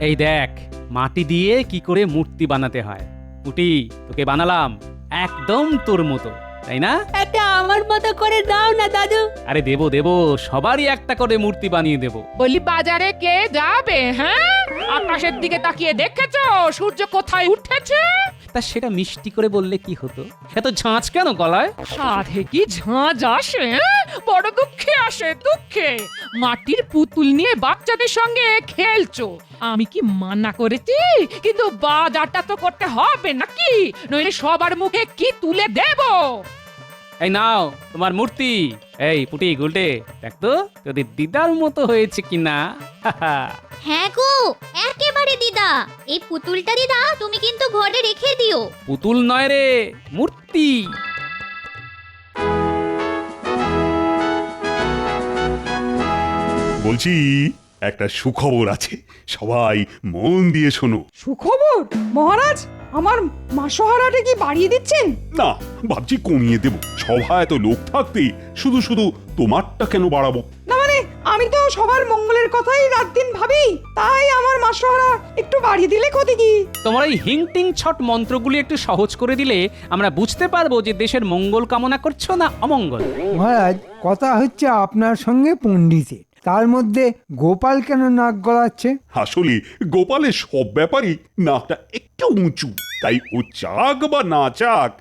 এই দেখ মাটি দিয়ে কি করে মূর্তি বানাতে হয়। পুটি, তোকে বানালাম একদম তোর মতো, তাই না? একটা আমার মতো করে দাও না দাদু। আরে দেবো দেবো, সবারই একটা করে মূর্তি বানিয়ে দেবো। বলি বাজারে কে যাবে? হ্যাঁ, আকাশের দিকে তাকিয়ে দেখেছো সূর্য কোথায় উঠেছে? তা সেটা মিষ্টি করে বললে কি হতো? এত ঝাঁঝ কেন গলায়? সাধে কি ঝাঁঝ আসে? বড় দুঃখে আসে, দুঃখে। মাটির পুতুল নিয়ে বাচ্চাদের সঙ্গে খেলছো, আমি কি মানা করেছি? কিন্তু বাজারটা তো করতে হবে নাকি, নইলে সবার মুখে কি তুলে দেব? এই নাও তোমার মূর্তি। এই পুটি গুলটে, দেখ তো তোদের দিদার মতো হয়েছে কিনা। হ্যাঁ গো, একেবারে দিদা। এই পুতুলটা দিদা তুমি কিন্তু ঘরে রেখে দিও। পুতুল নয় রে, মূর্তি। বলছি একটা সুখবর আছে, সবাই মন দিয়ে শোনো। সুখবর? মহারাজ, আমার মাসোহারাটা কি বাড়িয়ে দিচ্ছেন? না, ভাবছি কমিয়ে দেব। সভা এত লোক থাকতে শুধু শুধু তোমারটা কেন বাড়াবো? না মানে আমি তো সবার মঙ্গলের কথাই রাত দিন ভাবি, তাই আমার মাসোহারা একটু বাড়িয়ে দিলে ক্ষতি কি? তোমার এই হিংটিং ছট মন্ত্রগুলি একটু সহজ করে দিলে আমরা বুঝতে পারবো যে দেশের মঙ্গল কামনা করছো না অমঙ্গল। মহারাজ, কথা হচ্ছে আপনার সঙ্গে পণ্ডিতের, তার মধ্যে গোপাল কেন নাক গলাচ্ছে? আসলে গোপালের সব ব্যাপারই নাকটা একটু উঁচু, তাই ও চাক বা না চাক,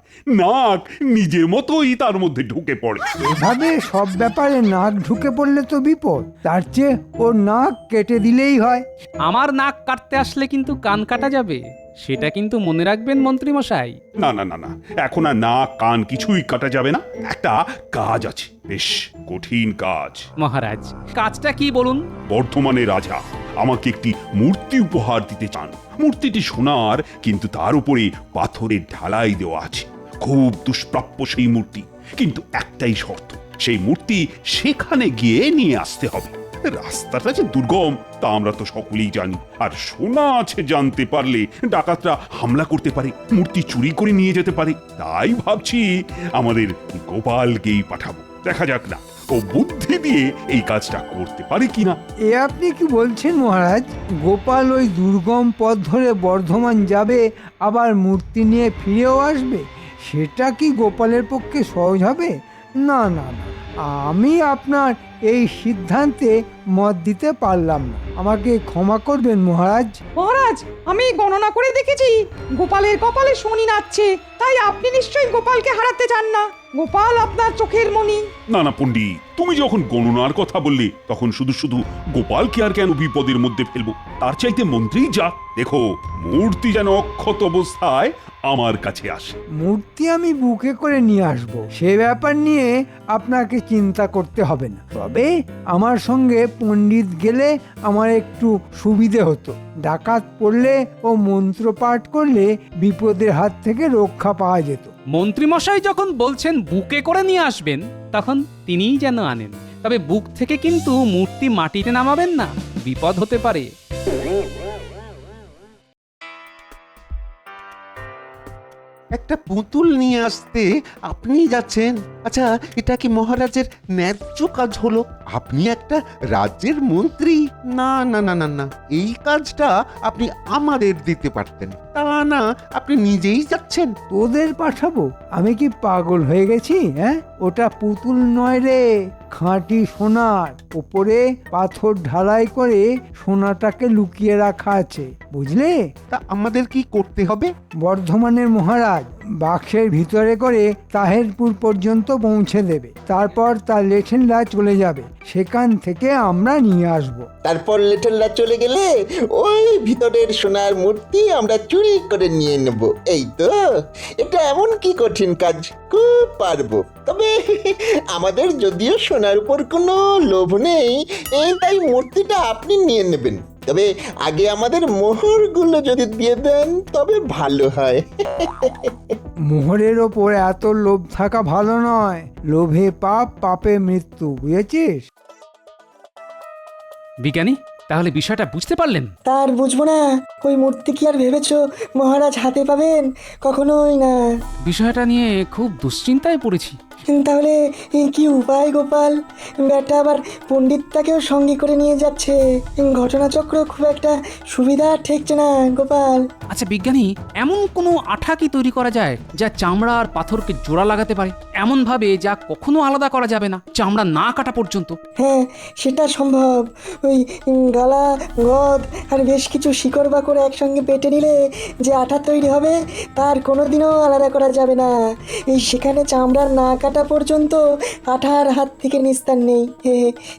নাক নিজের মতোই তার মধ্যে ঢুকে পড়ে। এভাবে সব ব্যাপারে নাক ঢুকে পড়লে তো বিপদ, তার চেয়ে ওর নাক কেটে দিলেই হয়। আমার নাক কাটতে আসলে কিন্তু কান কাটা যাবে, সেটা কিন্তু মনে রাখবেন মন্ত্রী মশাই। না না না না, এখন আর নাক কান কিছুই কাটা যাবে না। একটা কাজ আছে, বেশ কঠিন কাজ। মহারাজ, কাজটা কি বলুন? বর্ধমানের রাজা আমাকে একটি মূর্তি উপহার দিতে চান। মূর্তিটি সোনার, কিন্তু তার উপরে পাথরের ঢালাই দেওয়া আছে। খুব দুষ্প্রাপ্য সেই মূর্তি, কিন্তু একটাই শর্ত, সেই মূর্তি সেখানে গিয়ে নিয়ে আসতে হবে। রাস্তাটা যে দুর্গম তা আমরা তো সকলেই জানি, আর সোনা আছে জানতে পারলে ডাকাতরা হামলা করতে পারে, মূর্তি চুরি করে নিয়ে যেতে পারে। তাই ভাবছি আমাদের গোপালকেই পাঠাবো, দেখা যাক না ও বুদ্ধি দিয়ে এই কাজটা করতে পারে কিনা। এ আপনি কি বলছেন মহারাজ? গোপাল ওই দুর্গম পথ ধরে বর্ধমান যাবে, আবার মূর্তি নিয়ে ফিরেও আসবে? সেটা কি গোপালের পক্ষে সহজ হবে? না না না, আমি আপনার এই সিদ্ধান্তে মত দিতে পারলাম না, আমাকে ক্ষমা করবেন মহারাজ। মহারাজ, আমি গণনা করে দেখেছি গোপালের কপালে শনি নাচছে, তাই আপনি নিশ্চয়ই গোপালকে হারাতে চান না। গোপাল আপনার চোখের মণি। না না পণ্ডিত, তুমি যখন গণনার কথা বললে তখন শুধু শুধু গোপালকে আর কেন বিপদের মধ্যে ফেলবো? তার চাইতে মন্ত্রী যাক, দেখো মূর্তি যেন অক্ষত অবস্থায় আমার কাছে আসে। মূর্তি আমি বুকে করে নিয়ে আসব, সে ব্যাপার নিয়ে আপনাকে চিন্তা করতে হবে না। তবে আমার সঙ্গে পণ্ডিত গেলে আমার একটু সুবিধে হতো। ডাকাত পড়লে ও মন্ত্র পাঠ করলে বিপদের হাত থেকে রক্ষা পাওয়া যেত। মন্ত্রী মশাই যখন বলছেন বুকে করে নিয়ে আসবেন, তখন তিনিই যেন আনেন। তবে বুক থেকে কিন্তু মূর্তি মাটিতে নামাবেন না, বিপদ হতে পারে। একটা পুতুল নিয়ে আসতে আপনি যাচ্ছেন? আচ্ছা, এটা কি মহারাজের ন্যায্য কাজ হলো? আপনি একটা রাজ্যের মন্ত্রী। না না না না না, এই কাজটা আপনি আমাদের দিতে পারতেন, তা না আপনি নিজেই যাচ্ছেন। তোদের পাঠাবো? আমি কি পাগল হয়ে গেছি? হ্যাঁ, ওটা পুতুল নয় রে, খাঁটি সোনার, উপরে পাথর ঢালাই করে সোনাটাকে লুকিয়ে রাখা আছে, বুঝলে? তা আমাদের কি করতে হবে? বর্ধমানের মহারাজ বাক্সের ভিতরে করে তাহেরপুর পর্যন্ত পৌঁছে দেবে, তারপর তার লেঠেনরা চলে যাবে, সেখান থেকে আমরা নিয়ে আসব। তারপর লেটেলরা চলে গেলে ওই ভিতরের সোনার মূর্তি আমরা চুরি করে নিয়ে নেব। এই তো, এটা এমন কি কঠিন কাজ, খুব পারবো। তবে আমাদের যদিও সোনার উপর কোনো লোভ নেই, তাই মূর্তিটা আপনি নিয়ে নেবেন। তবে আগে আমাদের মোহরগুলো যদি দিয়ে দেন তবে ভালো হয়। মোহরের ওপর এত লোভ থাকা ভালো নয়, লোভে পাপ, পাপে মৃত্যু, বুঝেছিস? বিজ্ঞানী, তাহলে বিষয়টা বুঝতে পারলেন? তার বুঝবো না, ওই মূর্তি কি আর ভেবেছো মহারাজ হাতে পাবেন? কখনোই না। বিষয়টা নিয়ে খুব দুশ্চিন্তায় পড়েছি। তাহলে কি উপায় গোপাল? ব্যাটা আবার পণ্ডিতটাকেও সঙ্গে করে নিয়ে যাচ্ছে। ঘটনাচক্র খুব একটা সুবিধা ঠেকছে না গোপাল। আচ্ছা বিজ্ঞানী, এমন কোনো আঠা কি তৈরি করা যায় যা চামড়া আর পাথরকে জোড়া লাগাতে পারে, এমন ভাবে যা কখনো আলাদা করা যাবে না, চামড়া না কাটা পর্যন্ত? হ্যাঁ, সেটা সম্ভব। ওই গালা, গদ আর বেশ কিছু শিকড় বাকড় একসঙ্গে পেটে নিলে যে আঠা তৈরি হবে তার কোনোদিনও আলাদা করা যাবে না। সেখানে চামড়ার না কাটা পর্যন্ত আঠার হাত থেকে নিস্তার নেই।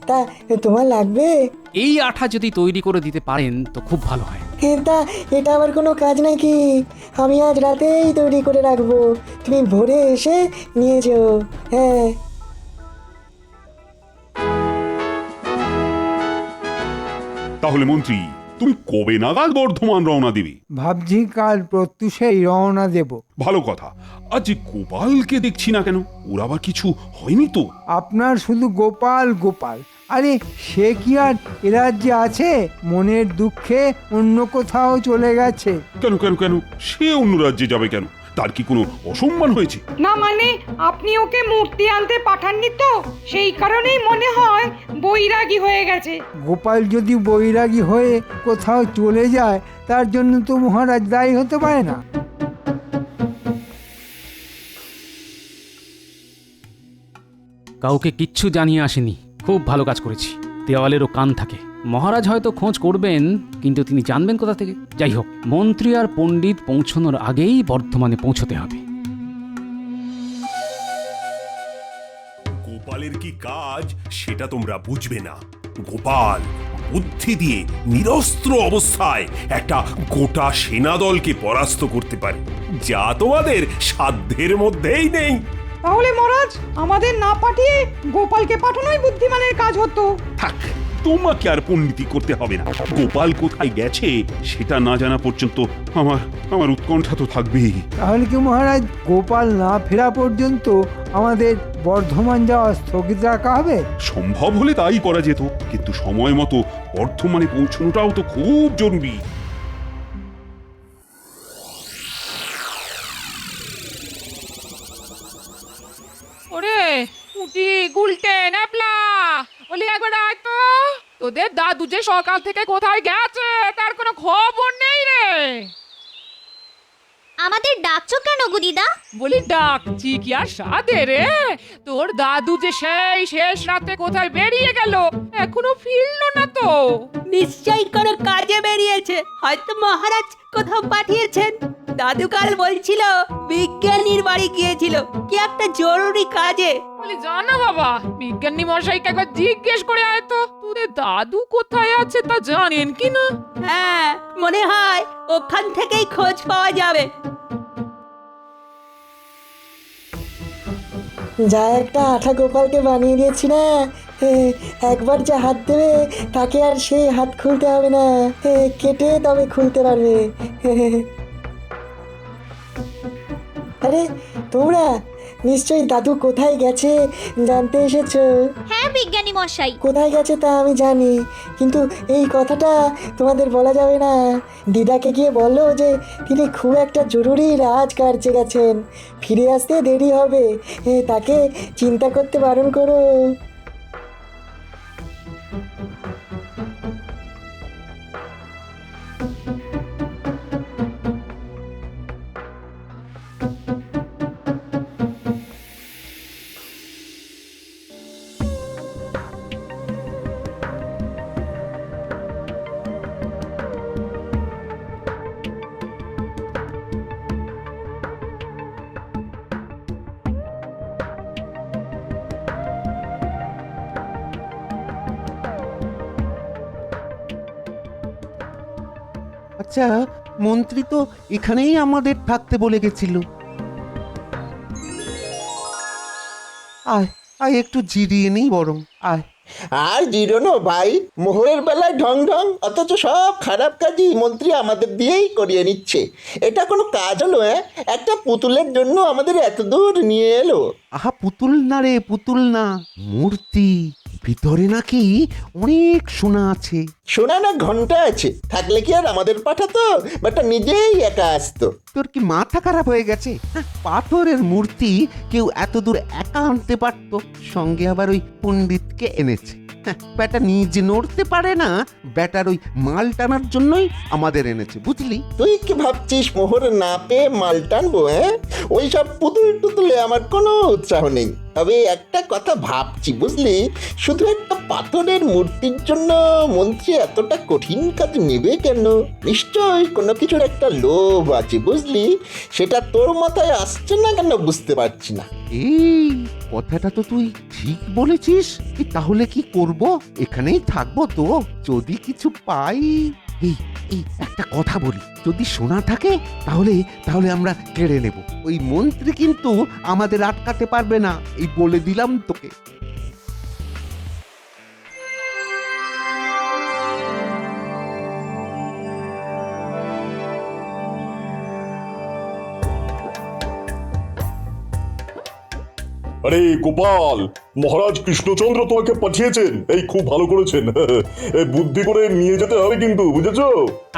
তা তোমার লাগবে? এই আঠা যদি তৈরি করে দিতে পারেন তো খুব ভালো হয়। তা এটা আবার কোনো কাজ নাকি? আমি আজ রাতেই তৈরি করে রাখবো, তুমি ভোরে এসে নিয়ে যেও। হ্যাঁ। তাহলে মন্ত্রী, তুমি কবে নাগাদ বর্ধমান রওনা দেবে? ভাবছি কাল প্রত্যুষেই রওনা দেব। ভালো কথা। আজ যে গোপালকে দেখছি না কেন, ওর আবার কিছু হয়নি তো? আপনার শুধু গোপাল গোপাল, আরে সে কি আর এ রাজ্যে আছে? মনের দুঃখে অন্য কোথাও চলে গেছে। কেন কেন কেন সে অন্য রাজ্যে যাবে কেন? তার কি কোনো অসম্মান হয়েছে? না মানে আপনি ওকে মূর্তি আনতে পাঠাননি তো, সেই কারণেই মনে হয় বৈরাগী হয়ে গেছে। গোপাল যদি বৈরাগী হয়ে কোথাও চলে যায় তার জন্য তো মহারাজ দায়ী হতে পারে না। কাউকে কিচ্ছু জানিয়ে আসেনি, খুব ভালো কাজ করেছি। দেওয়ালেরও কান থাকে। মহারাজ হয়তো খোঁজ করবেন, কিন্তু তিনি জানবেন কোথা থেকে? যাই হোক, মন্ত্রী আর পণ্ডিত পৌঁছানোর আগেই বর্ধমানে পৌঁছতে হবে। গোপালের কি কাজ সেটা তোমরা বুঝবে না। গোপাল বুদ্ধি দিয়ে নিরস্ত্র অবস্থায় একটা গোটা সেনাদলকে পরাস্ত করতে পারে, যা তোমাদের সাধ্যের মধ্যেই নেই। তাহলে মহারাজ আমাদের না পাঠিয়ে গোপালকে পাঠানোই বুদ্ধিমানের কাজ হতো। থাক, তোমাকে আর পণ্ডিতি করতে হবে না। গোপাল কোথায় গেছে সেটা না জানা পর্যন্ত আমার উৎকণ্ঠা তো থাকবেই। তাহলে কি মহারাজ গোপাল না ফেরা পর্যন্ত আমাদের বর্ধমান যাওয়া স্থগিত রাখা হবে? সম্ভব হলে তাই করা যেত, কিন্তু সময় মতো বর্ধমানে পৌঁছানোটাও তো খুব জরুরি। ওরে পুটি, গুলটে, ন্যাপলা, বলি একবার আয় তো। তোদের দাদু যে সকাল থেকে কোথায় গেছে তার কোনো খবর নেই রে। আমাদের ডাকছো কেন গো দিদা? বলি ডাকছি কি আর সাধে রে? তোর দাদু যে সেই শেষ রাতে কোথায় বেরিয়ে গেল, এখনো ফিরলো না তো। নিশ্চয়ই কোনো কাজে বেরিয়েছে, হয়তো মহারাজ কোথাও পাঠিয়েছেন। দাদু কাল বলছিল বিজ্ঞানীর বাড়ি গিয়েছিল কি একটা জরুরি কাজে। বলি জানা বাবা, বিজ্ঞানী মশাইকে একবার জিজ্ঞেস করে আয় তো তোদের দাদু কোথায় আছে তা জানেন কি না। হ্যাঁ, মনে হয় ওখান থেকেই খোঁজ পাওয়া যাবে। যা একটা আঠা গোপালকে বানিয়ে দিয়েছি না, একবার যা হাত দেবে তাকে আর সেই হাত খুলতে হবে না, কেটে তবে খুলতে পারবে। আরে তোমরা নিশ্চয়ই দাদু কোথায় গেছে জানতে এসেছো। হ্যাঁ বিজ্ঞানী মশাই। কোথায় গেছে তা আমি জানি, কিন্তু এই কথাটা তোমাদের বলা যাবে না। দিদাকে গিয়ে বলো যে তিনি খুব একটা জরুরি রাজকার্যে গেছেন, ফিরে আসতে দেরি হবে, তাকে চিন্তা করতে বারণ করো। আচ্ছা, মন্ত্রী তো এখানেই আমাদের থাকতে বলে গেছিল। আয় আয়, একটু জিরিয়ে নেই বরং, আয়। আর জিরোনো ভাই, মোহরের বেলায় ঢং ঢং, অথচ সব খারাপ কাজই মন্ত্রী আমাদের দিয়েই করিয়ে নিচ্ছে। এটা কোনো কাজ হলো? একটা পুতুলের জন্য আমাদের এত দূর নিয়ে এলো। আহা, পুতুল না রে, পুতুল না, মূর্তি। ভিতরে নাকি অনেক সোনা আছে। শোনা না ঘন্টা আছে, থাকলে কি আর আমাদের পাঠাতো, বাটা নিজেই একা আসতো। তোর কি মাথা খারাপ হয়ে গেছে? হ্যাঁ, পাথরের মূর্তি কেউ এত দূর একা আনতে পারতো, সঙ্গে আবার ওই পণ্ডিতকে এনেছে। হ্যাঁ, বেটা নিজে নড়তে পারে না, বেটার ওই মাল টানার জন্যই আমাদের এনেছে, বুঝলি? তুই কি ভাবছিস মোহর না পেয়ে মাল টানবো? হ্যাঁ, ওই সব পুতুল টুতুলে আমার কোনো উৎসাহ নেই। তবে একটা কথা ভাবছি বুঝলি, শুধু একটা পাথরের মূর্তির জন্য মন্ত্রী এতটা কঠিন কাজ নেবে কেন? নিশ্চয়ই কোনো কিছুর একটা লোভ আছে বুঝলি, সেটা তোর মাথায় আসছে না কেন বুঝতে পারছি না। এই কথাটা তো তুই ঠিক বলেছিস। তাহলে কি করব? এখানেই থাকবো তো, যদি কিছু পাই। এই এই একটা কথা বলি, যদি সোনা থাকে তাহলে তাহলে আমরা কেড়ে নেব। ওই মন্ত্রী কিন্তু আমাদের আটকাতে পারবে না, এই বলে দিলাম তোকে। আরে গোপাল, মহারাজ কৃষ্ণচন্দ্র তোমাকে পাঠিয়েছেন, এই খুব ভালো করেছেন। এই বুদ্ধি করে নিয়ে যেতে হবে কিন্তু, বুঝেছো?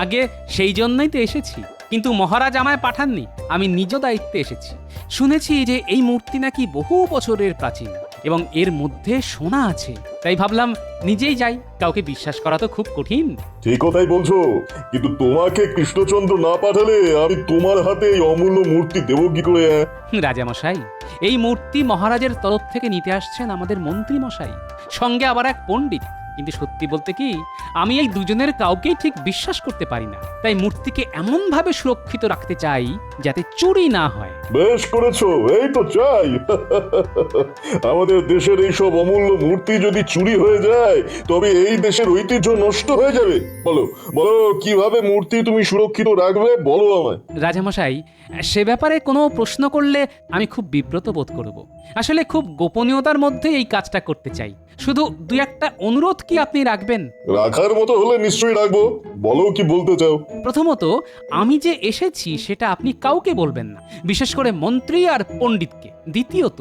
আগে সেই জন্যই তো এসেছি, কিন্তু মহারাজ আমায় পাঠাননি, আমি নিজ দায়িত্বে এসেছি। শুনেছি যে এই মূর্তি নাকি বহু বছরের প্রাচীন এবং এর মধ্যে সোনা আছে, তাই ভাবলাম নিজেই যাই। কাউকে বিশ্বাস করা তো খুব কঠিন। ঠিক কথাই বলছো, কিন্তু তোমাকে কৃষ্ণচন্দ্র না পাঠালে আমি তোমার হাতে এই অমূল্য মূর্তি দেবো কি করে? রাজামশাই, এই মূর্তি মহারাজের তরফ থেকে নিতে আসছেন আমাদের মন্ত্রী মশাই, সঙ্গে আবার এক পণ্ডিত। কিন্তু সত্যি বলতে কি, আমি এই দুজনের কাউকেই ঠিক বিশ্বাস করতে পারি না, তাই মূর্তিকে এমন ভাবে সুরক্ষিত রাখতে চাই যাতে চুরি না হয়। বেশ করেছো, এই তো চাই। আমাদের দেশের এইসব অমূল্য মূর্তি যদি চুরি হয়ে যায়, তবে এই দেশের ঐতিহ্য নষ্ট হয়ে যাবে। বলো বলো, কিভাবে মূর্তি তুমি সুরক্ষিত রাখবে, বলো আমায়। রাজামশাই, সে ব্যাপারে কোনো প্রশ্ন করলে আমি খুব বিব্রত বোধ করব। আসলে খুব গোপনীয়তার মধ্যে এই কাজটা করতে চাই। শুধু দুই একটা অনুরোধ কি আপনি রাখবেন? রাখার মতো হলে নিশ্চয়ই রাখবো, বলো কি বলতে চাও। প্রথমত, আমি যে এসেছি সেটা আপনি কাউকে বলবেন না, বিশেষ করে মন্ত্রী আর পণ্ডিতকে। দ্বিতীয়ত,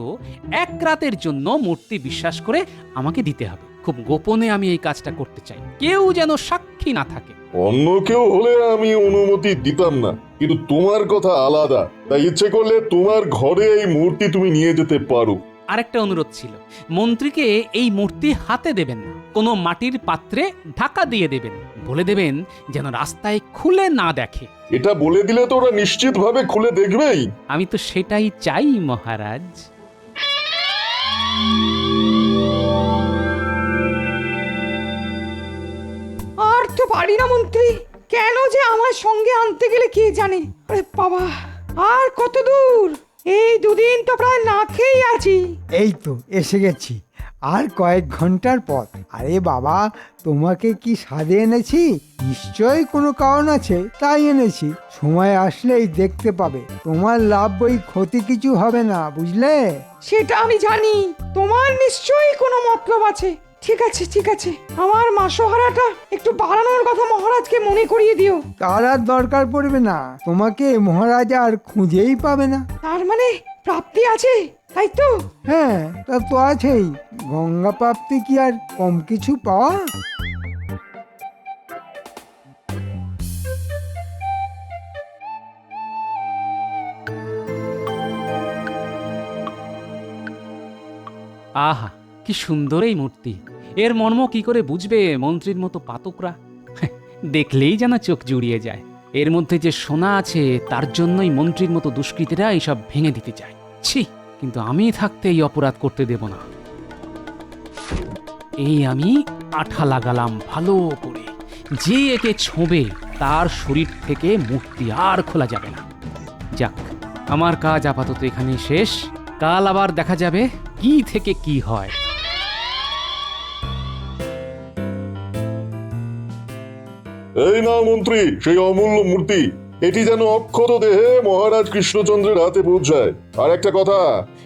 এক রাতের জন্য মূর্তি বিশ্বাস করে আমাকে দিতে হবে। খুব গোপনে আমি এই কাজটা করতে চাই, কেউ যেন সাক্ষী না থাকে। অন্য কেউ হলে আমি অনুমতি দিতাম না, কিন্তু তোমার কথা আলাদা, তাই ইচ্ছে করলে তোমার ঘরে এই মূর্তি তুমি নিয়ে যেতে পারো। আরেকটা অনুরোধ ছিল, মন্ত্রীকে এই মূর্তি হাতে দেবেন না, কোনো মাটির পাত্রে ঢাকা দিয়ে দেবেন। বলে দেবেন যেন রাস্তায় খুলে না দেখে। এটা বলে দিলে তো ওরা নিশ্চিতভাবে খুলে দেখবেই। আমি তো সেটাই চাই মহারাজ। আর তো পারি না মন্ত্রী, কেন যে আমার সঙ্গে আনতে গেলে কে জানে। আরে বাবা, আর কত দূর? এই দুদিন তো প্রায় না খেয়েই আছি। এই তো এসে গেছি, আর কয়েক ঘন্টার পথ। আরে বাবা, তোমাকে কি সাধে এনেছি? নিশ্চয়ই কোনো কারণ আছে, তাই এনেছি। সময় আসলেই দেখতে পাবে, তোমার লাভ বই ক্ষতি কিছু হবে না, বুঝলে? সেটা আমি জানি, তোমার নিশ্চয়ই কোনো মতলব আছে। ঠিক আছে ঠিক আছে, আমার মাসোহারাটা একটু বাড়ানোর কথা মহারাজকে মনে করিয়ে দিও। তার আর দরকার পড়বে না, তোমাকে মহারাজ আর খুঁজেই পাবে না। তার মানে প্রাপ্তি আছে, তাই তো? হ্যাঁ, তা তো আছেই। গঙ্গা প্রাপ্তি কি আর কম কিছু পাওয়া? আহা, কি সুন্দর এই মূর্তি! এর মর্ম কি করে বুঝবে মন্ত্রীর মতো পাতকরা? দেখলেই যেন চোখ জুড়িয়ে যায়। এর মধ্যে যে সোনা আছে তার জন্যই মন্ত্রীর মতো দুষ্কৃতীরা এইসব ভেঙে দিতে চায়। ছি, কিন্তু আমি থাকতে এই অপরাধ করতে দেব না। এই আমি আঠা লাগালাম ভালো করে, যে একে ছোঁবে তার শরীর থেকে মূর্তি আর খোলা যাবে না। যাক, আমার কাজ আপাতত এখানেই শেষ। কাল আবার দেখা যাবে কি থেকে কি হয়। এই না মন্ত্রী, সেই অমূল্য মূর্তি। এটি যেন অক্ষত দেহে মহারাজ কৃষ্ণচন্দ্রের হাতে পৌঁছায়। আর একটা কথা,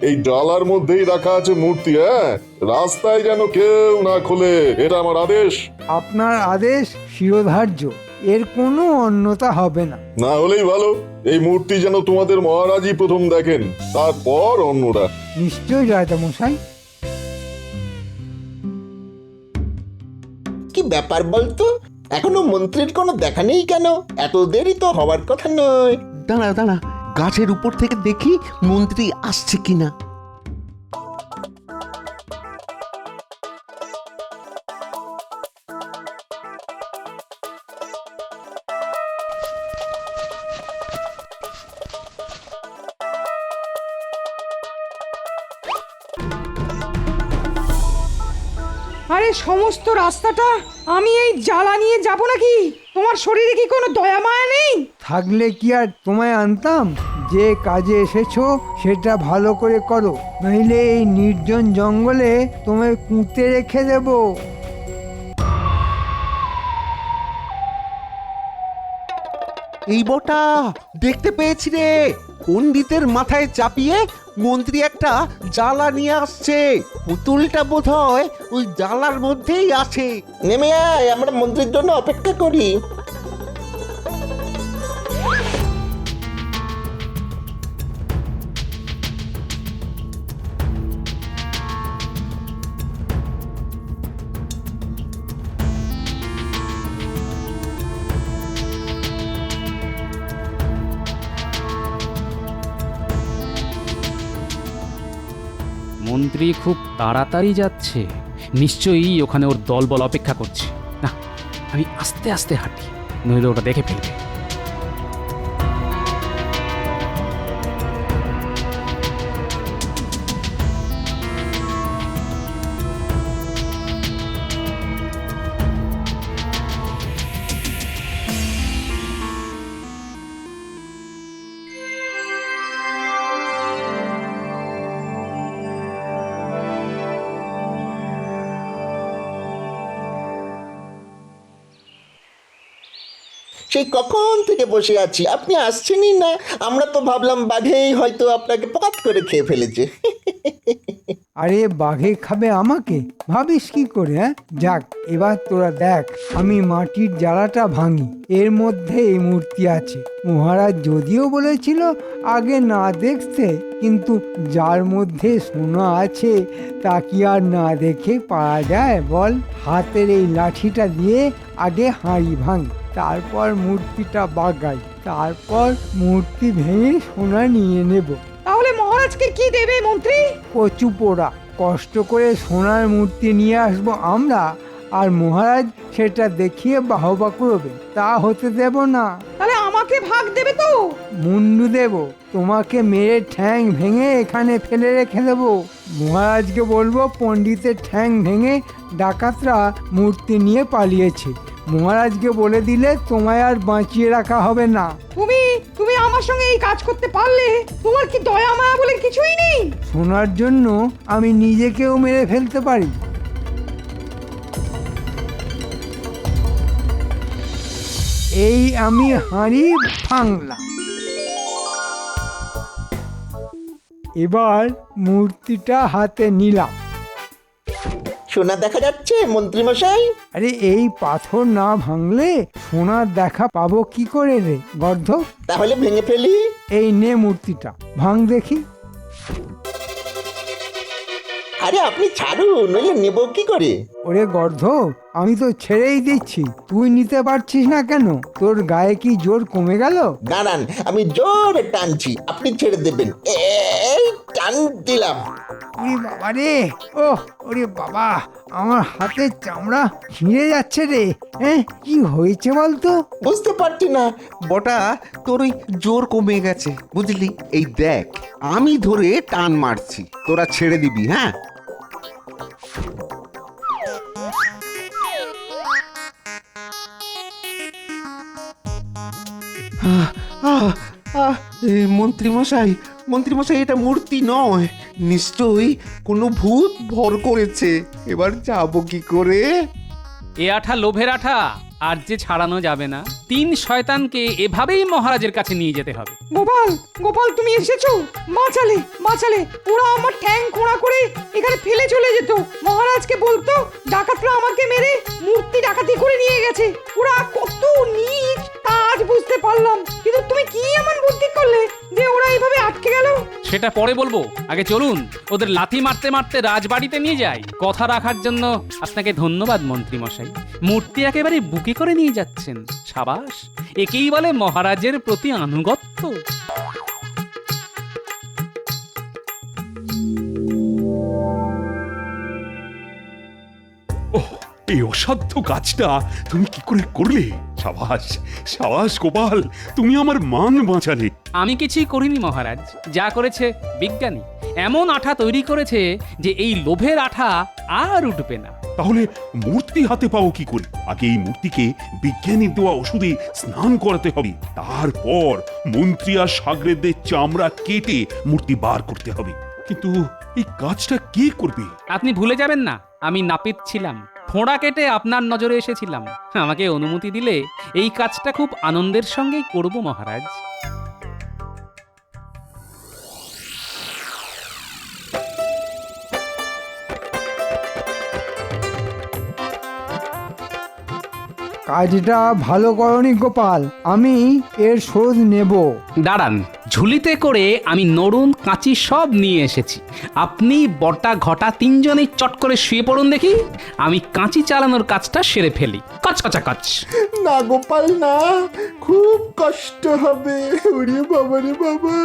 এই ডালার মধ্যেই রাখা আছে মূর্তি। হ্যাঁ, রাস্তায় যেন কেউ না খোলে, এটা আমার আদেশ। আপনার আদেশ শিরোধার্য, এর কোনো অন্যতা হবে না। না হলেই ভালো, এই মূর্তি যেন তোমাদের মহারাজই প্রথম দেখেন, তারপর অন্যরা। নিশ্চয়ই রাজামশাই। ব্যাপার বলতো? এখনো মন্ত্রীর কোনো দেখা নেই কেন? এত দেরি তো হওয়ার কথা নয়। দাঁড়া দাঁড়া, গাছের উপর থেকে দেখি মন্ত্রী আসছে কিনা। আরে সমস্ত রাস্তাটা আমি এই জ্বালা নিয়ে যাব নাকি? তোমার শরীরে কি কোনো দয়া মায়া নেই? থাকলে কি আর তোমায় আনতাম? যে কাজে এসেছো সেটা ভালো করে করো, নইলে এই নির্জন জঙ্গলে তোমায় পুঁতে রেখে দেবো। এই বটা, দেখতে পেয়েছি রে, পণ্ডিতের মাথায় চাপিয়ে মন্ত্রী একটা জ্বালা নিয়ে আসছে। পুতুলটা বোধ হয় ওই জ্বালার মধ্যেই আছে। নেমে আয়, আমরা মন্ত্রীর জন্য অপেক্ষা করি। মন্ত্রী খুব তাড়াতাড়ি যাচ্ছে, নিশ্চয়ই ওখানে ওর দলবল অপেক্ষা করছে। না, আমি আস্তে আস্তে হাঁটি, নইলে ওটা দেখে ফেলবে। সেই কখন থেকে বসে আছি, আপনি আসছেনই না। আমরা তো ভাবলাম বাঘেই হয়তো আপনাকে পকাত করে খেয়ে ফেলেছে। আরে বাঘে খাবে আমাকে? ভাবিস কি করে? হ্যাঁ, যাক, এবার তোরা দেখ আমি মাটির জ্বালাটা ভাঙি। এর মধ্যে এই মূর্তি আছে। মহারাজ যদিও বলেছিল আগে না দেখতে, কিন্তু যার মধ্যে সোনা আছে তা কি আর না দেখে পারা যায় বল? হাতের এই লাঠিটা দিয়ে আগে হাঁড়ি ভাঙি, তারপর মূর্তিটা বাগাই, তারপর মূর্তি ভেঙে সোনা নিয়ে নেব। তাহলে মহারাজকে কি দেবে মন্ত্রী? কচু পোড়া। কষ্ট করে সোনার মূর্তি নিয়ে আসবো আমরা, আর মহারাজ সেটা দেখিয়ে বাহবা করবে। তা হতে দেব না। তাহলে আমাকে ভাগ দেবে তো? মুন্ডু দেব, তোমাকে মেরে ঠ্যাং ভেঙে এখানে ফেলে রেখে দেবো। মহারাজকে বলবো পণ্ডিতের ঠ্যাং ভেঙে ডাকাতরা মূর্তি নিয়ে পালিয়েছে। মহারাজকে বলে দিলে তোমায় আর বাঁচিয়ে রাখা হবে না। তুমি আমার সঙ্গে এই কাজ করতে পারলে? তোমার কি দয়া মায়া বলে কিছুই নেই? সোনার জন্য আমি নিজেকেও মেরে ফেলতে পারি। এই আমি হাঁড়ি ভাঙলাম। এবার মূর্তিটা হাতে নিলাম। সোনা দেখা যাচ্ছে মন্ত্রী মশাই? আরে এই পাথর না ভাঙলে সোনার দেখা পাবো কি করে রে গর্ধ? তাহলে ভেঙে ফেলি। এই নে মূর্তিটা, ভাঙ দেখি। আরে আপনি ছাড়ুন, নইলে নেব কি করে? ওরে গর্ধ, আমি তো ছেড়েই দিচ্ছি, তুই নিতে পারছিস না কেন? তোর গায়ে কি জোর কমে গেল? দাঁড়ান, আমি জোরে টানছি, আপনি ছেড়ে দেবেন। এই টান দিলাম। ওরে বাবা রে, ওরে বাবা, আমার হাতের চামড়া ছিঁড়ে যাচ্ছে রে। হ্যাঁ, কি হয়েছে বলতো? বুঝতে পারছি না। বটা, তোর ওই জোর কমে গেছে বুঝলি। এই দেখ, আমি ধরে টান মারছি, তোরা ছেড়ে দিবি। হ্যাঁ, মন্ত্রীমশাই, মন্ত্রীমশাই, এটা মূর্তি নয়, নিশ্চয়ই কোনো ভূত ভর করেছে। এবার যাবো কি করে? এ আঠা লোভের আঠা, আর যে ছাড়ানো যাবে না। 3 শয়তানকে এভাবেই মহারাজের কাছে নিয়ে যেতে হবে। গোপাল, গোপাল, তুমি এসেছো? বাঁচালে, বাঁচালে। ওরা আমার ঠ্যাং খোঁড়া করে এখানে ফেলে চলে যেত। মহারাজকে বলতো ডাকাতরা আমাকে মেরে মূর্তি ডাকাতি করে নিয়ে গেছে। ওরা কত নীচ তা আজ বুঝতে পারলাম। কিন্তু তুমি কি এমন বুদ্ধি করলে যে ওরা এইভাবে আটকে গেল? সে সেটা পরে বলবো, আগে চলুন ওদের লাথি মারতে মারতে রাজবাড়িতে নিয়ে যাই। কথা রাখার জন্য আপনাকে ধন্যবাদ মন্ত্রী মশাই। মূর্তি একেবারে বুকে করে নিয়ে যাচ্ছেন, সাবাস। একেই বলে মহারাজের প্রতি আনুগত্য। ওহ, এই অসাধ্য কাজটা তুমি কি করে করলে? সাবাস সাবাস গোপাল, তুমি আমার মান বাঁচালে। আমি কিছুই করিনি মহারাজ, যা করেছে বিজ্ঞানী। এমন আঠা তৈরি করেছে যে এই লোভের আঠা আর উঠবে না। তাহলে মূর্তি হাতে পাও কি করে? আগে এই মূর্তিকে বিজ্ঞানীর দেওয়া ওষুধে স্নান করাতে হবে, তারপর মন্ত্রী আর সাগরেদদের চামড়া কেটে মূর্তি বার করতে হবে। কিন্তু এই কাজটা কে করবে? আপনি ভুলে যাবেন না, আমি নাপিত ছিলাম, ফোঁড়া কেটে আপনার নজরে এসেছিলাম। আমাকে অনুমতি দিলে এই কাজটা খুব আনন্দের সঙ্গেই করব মহারাজ। কাজটা ভালো করনি গোপাল, আমি এর শোধ নেব। দাঁড়ান, ঝুলিতে করে আমি নড়ুন কাঁচি সব নিয়ে এসেছি। আপনি বটা ঘটা তিনজনেই চট করে শুয়ে পড়ুন দেখি, আমি কাঁচি চালানোর কাজটা সেরে ফেলি। কাচ কাচা কাচ। না গোপাল না, খুব কষ্ট হবে। ওরে বাবা রে বাবা,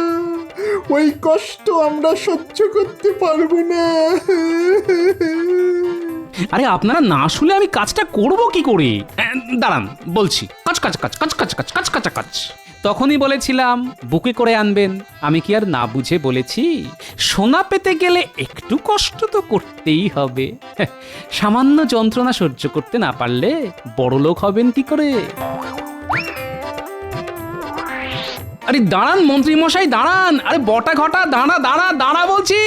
ওই কষ্ট আমরা সহ্য করতে পারবো না। আরে আপনারা না শুলে আমি কাজটা করব কি করে? দাঁড়ান বলছি, কাচ কাচ কাচ কাচ কাচ কাচ কাচ কাচ কাচ। তখনই বলেছিলাম বুকে করে আনবেন, আমি কি আর না বুঝে বলেছি? সোনা পেতে গেলে একটু কষ্ট তো করতেই হবে। সামান্য যন্ত্রণা সহ্য করতে না পারলে বড়লোক হবেন কি করে? আরে দাঁড়ান মন্ত্রী মশাই, দাঁড়ান। আরে বটা ঘটা দাঁড়া দাঁড়া দাঁড়া বলছি।